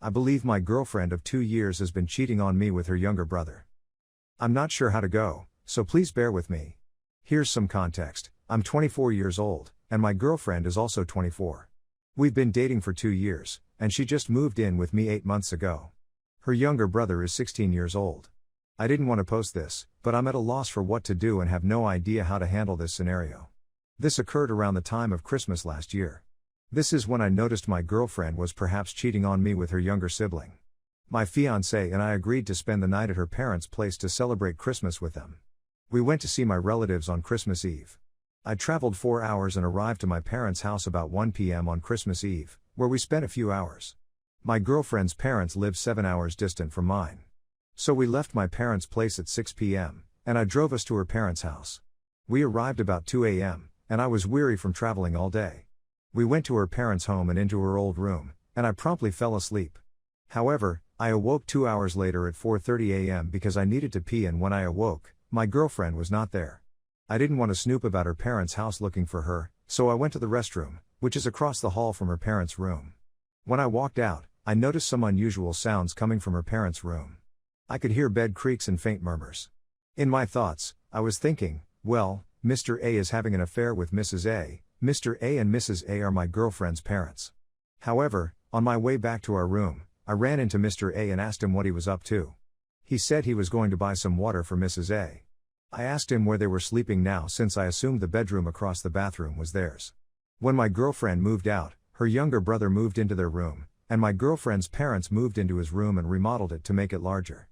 I believe my girlfriend of 2 years has been cheating on me with her younger brother. I'm not sure how to go, so please bear with me. Here's some context. I'm 24 years old, and my girlfriend is also 24. We've been dating for 2 years, and she just moved in with me 8 months ago. Her younger brother is 16 years old. I didn't want to post this, but I'm at a loss for what to do and have no idea how to handle this scenario. This occurred around the time of Christmas last year. This is when I noticed my girlfriend was perhaps cheating on me with her younger sibling. My fiancé and I agreed to spend the night at her parents' place to celebrate Christmas with them. We went to see my relatives on Christmas Eve. I traveled 4 hours and arrived to my parents' house about 1 p.m. on Christmas Eve, where we spent a few hours. My girlfriend's parents live 7 hours distant from mine. So we left my parents' place at 6 p.m., and I drove us to her parents' house. We arrived about 2 a.m., and I was weary from traveling all day. We went to her parents' home and into her old room, and I promptly fell asleep. However, I awoke 2 hours later at 4:30 a.m. because I needed to pee, and when I awoke, my girlfriend was not there. I didn't want to snoop about her parents' house looking for her, so I went to the restroom, which is across the hall from her parents' room. When I walked out, I noticed some unusual sounds coming from her parents' room. I could hear bed creaks and faint murmurs. In my thoughts, I was thinking, well, Mr. A is having an affair with Mrs. A. Mr. A and Mrs. A are my girlfriend's parents. However, on my way back to our room, I ran into Mr. A and asked him what he was up to. He said he was going to buy some water for Mrs. A. I asked him where they were sleeping now, since I assumed the bedroom across the bathroom was theirs. When my girlfriend moved out, her younger brother moved into their room, and my girlfriend's parents moved into his room and remodeled it to make it larger.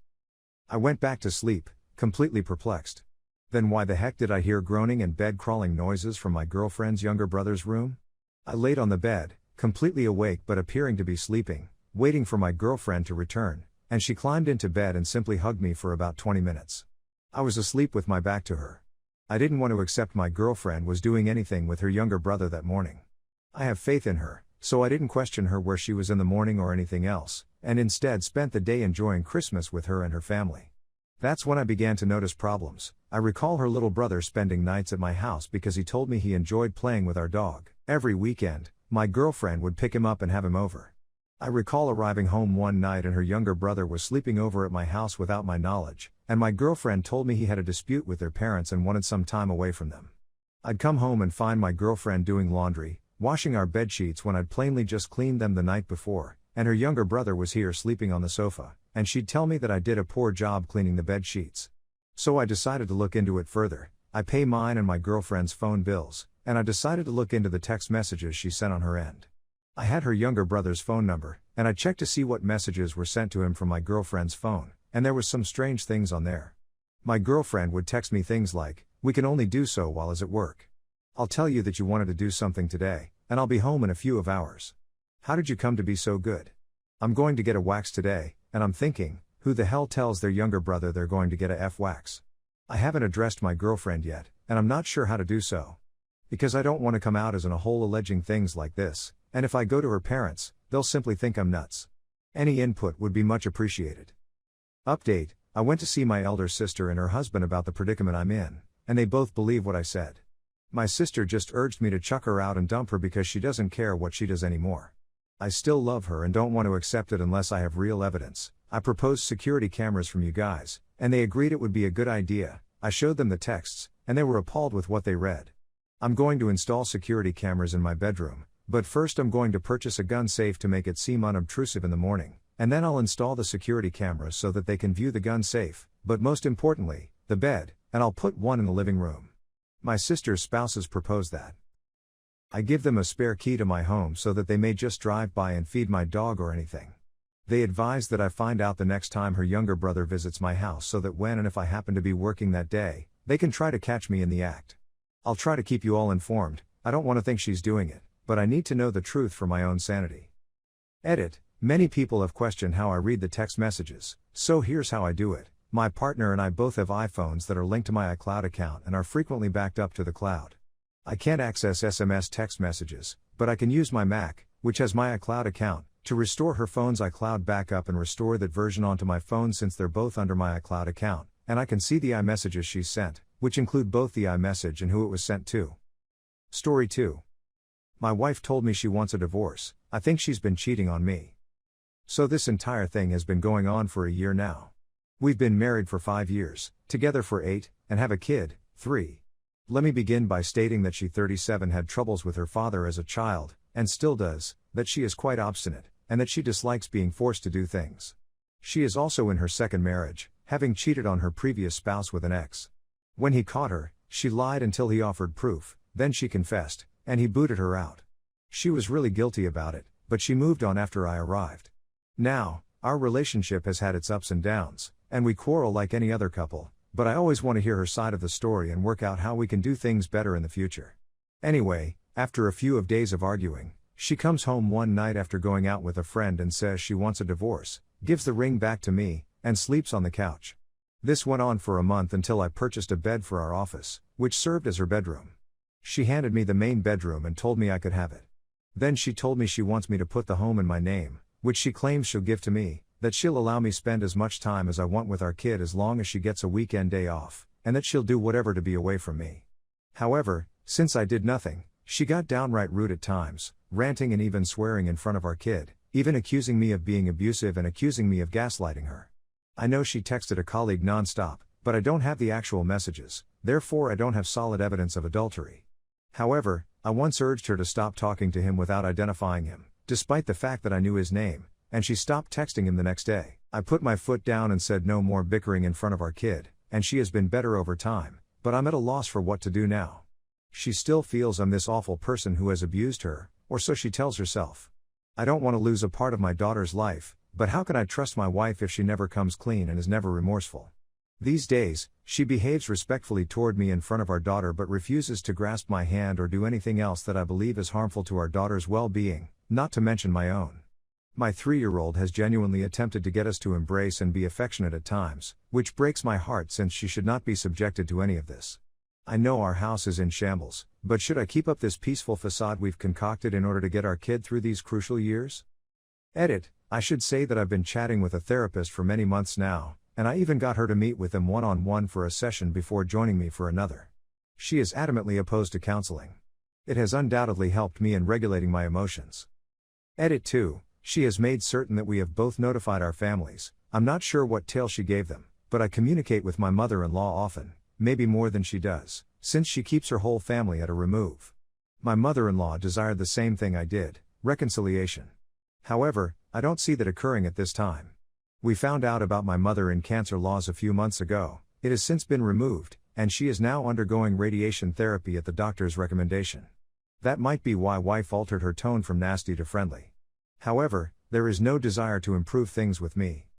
I went back to sleep, completely perplexed. Then why the heck did I hear groaning and bed crawling noises from my girlfriend's younger brother's room? I laid on the bed, completely awake but appearing to be sleeping, waiting for my girlfriend to return, and she climbed into bed and simply hugged me for about 20 minutes. I was asleep with my back to her. I didn't want to accept my girlfriend was doing anything with her younger brother that morning. I have faith in her, so I didn't question her where she was in the morning or anything else, and instead spent the day enjoying Christmas with her and her family. That's when I began to notice problems. I recall her little brother spending nights at my house because he told me he enjoyed playing with our dog. Every weekend, my girlfriend would pick him up and have him over. I recall arriving home one night and her younger brother was sleeping over at my house without my knowledge, and my girlfriend told me he had a dispute with their parents and wanted some time away from them. I'd come home and find my girlfriend doing laundry, washing our bed sheets when I'd plainly just cleaned them the night before, and her younger brother was here sleeping on the sofa, and she'd tell me that I did a poor job cleaning the bed sheets. So I decided to look into it further. I pay mine and my girlfriend's phone bills, and I decided to look into the text messages she sent on her end. I had her younger brother's phone number, and I checked to see what messages were sent to him from my girlfriend's phone, and there was some strange things on there. My girlfriend would text me things like, "We can only do so while is at work. I'll tell you that you wanted to do something today, and I'll be home in a few hours. How did you come to be so good? I'm going to get a wax today," and I'm thinking, who the hell tells their younger brother they're going to get a wax? I haven't addressed my girlfriend yet, and I'm not sure how to do so. Because I don't want to come out as in a hole alleging things like this, and if I go to her parents, they'll simply think I'm nuts. Any input would be much appreciated. Update: I went to see my elder sister and her husband about the predicament I'm in, and they both believe what I said. My sister just urged me to chuck her out and dump her because she doesn't care what she does anymore. I still love her and don't want to accept it unless I have real evidence. I proposed security cameras from you guys, and they agreed it would be a good idea. I showed them the texts, and they were appalled with what they read. I'm going to install security cameras in my bedroom, but first I'm going to purchase a gun safe to make it seem unobtrusive in the morning, and then I'll install the security cameras so that they can view the gun safe, but most importantly, the bed, and I'll put one in the living room. My sister's spouses proposed that I give them a spare key to my home so that they may just drive by and feed my dog or anything. They advised that I find out the next time her younger brother visits my house so that when and if I happen to be working that day, they can try to catch me in the act. I'll try to keep you all informed. I don't want to think she's doing it, but I need to know the truth for my own sanity. Edit: many people have questioned how I read the text messages, so here's how I do it. My partner and I both have iPhones that are linked to my iCloud account and are frequently backed up to the cloud. I can't access SMS text messages, but I can use my Mac, which has my iCloud account, to restore her phone's iCloud backup and restore that version onto my phone since they're both under my iCloud account, and I can see the iMessages she's sent, which include both the iMessage and who it was sent to. Story 2. My wife told me she wants a divorce. I think she's been cheating on me. So this entire thing has been going on for a year now. We've been married for 5 years, together for 8, and have a kid, 3. Let me begin by stating that she 37 had troubles with her father as a child, and still does, that she is quite obstinate, and that she dislikes being forced to do things. She is also in her second marriage, having cheated on her previous spouse with an ex. When he caught her, she lied until he offered proof, then she confessed, and he booted her out. She was really guilty about it, but she moved on after I arrived. Now, our relationship has had its ups and downs, and we quarrel like any other couple, but I always want to hear her side of the story and work out how we can do things better in the future. Anyway, after a few days of arguing, she comes home one night after going out with a friend and says she wants a divorce, gives the ring back to me, and sleeps on the couch. This went on for a month until I purchased a bed for our office, which served as her bedroom. She handed me the main bedroom and told me I could have it. Then she told me she wants me to put the home in my name, which she claims she'll give to me, that she'll allow me spend as much time as I want with our kid as long as she gets a weekend day off, and that she'll do whatever to be away from me. However, since I did nothing, she got downright rude at times, ranting and even swearing in front of our kid, even accusing me of being abusive and accusing me of gaslighting her. I know she texted a colleague nonstop, but I don't have the actual messages, therefore I don't have solid evidence of adultery. However, I once urged her to stop talking to him without identifying him, despite the fact that I knew his name, and she stopped texting him the next day. I put my foot down and said no more bickering in front of our kid, and she has been better over time, but I'm at a loss for what to do now. She still feels I'm this awful person who has abused her, or so she tells herself. I don't want to lose a part of my daughter's life, but how can I trust my wife if she never comes clean and is never remorseful? These days, she behaves respectfully toward me in front of our daughter but refuses to grasp my hand or do anything else that I believe is harmful to our daughter's well-being, not to mention my own. My 3-year-old has genuinely attempted to get us to embrace and be affectionate at times, which breaks my heart since she should not be subjected to any of this. I know our house is in shambles, but should I keep up this peaceful facade we've concocted in order to get our kid through these crucial years? Edit, I should say that I've been chatting with a therapist for many months now, and I even got her to meet with him one-on-one for a session before joining me for another. She is adamantly opposed to counseling. It has undoubtedly helped me in regulating my emotions. Edit 2, she has made certain that we have both notified our families. I'm not sure what tale she gave them, but I communicate with my mother-in-law often, maybe more than she does, since she keeps her whole family at a remove. My mother-in-law desired the same thing I did, reconciliation. However, I don't see that occurring at this time. We found out about my mother in cancer laws a few months ago. It has since been removed, and she is now undergoing radiation therapy at the doctor's recommendation. That might be why wife altered her tone from nasty to friendly. However, there is no desire to improve things with me.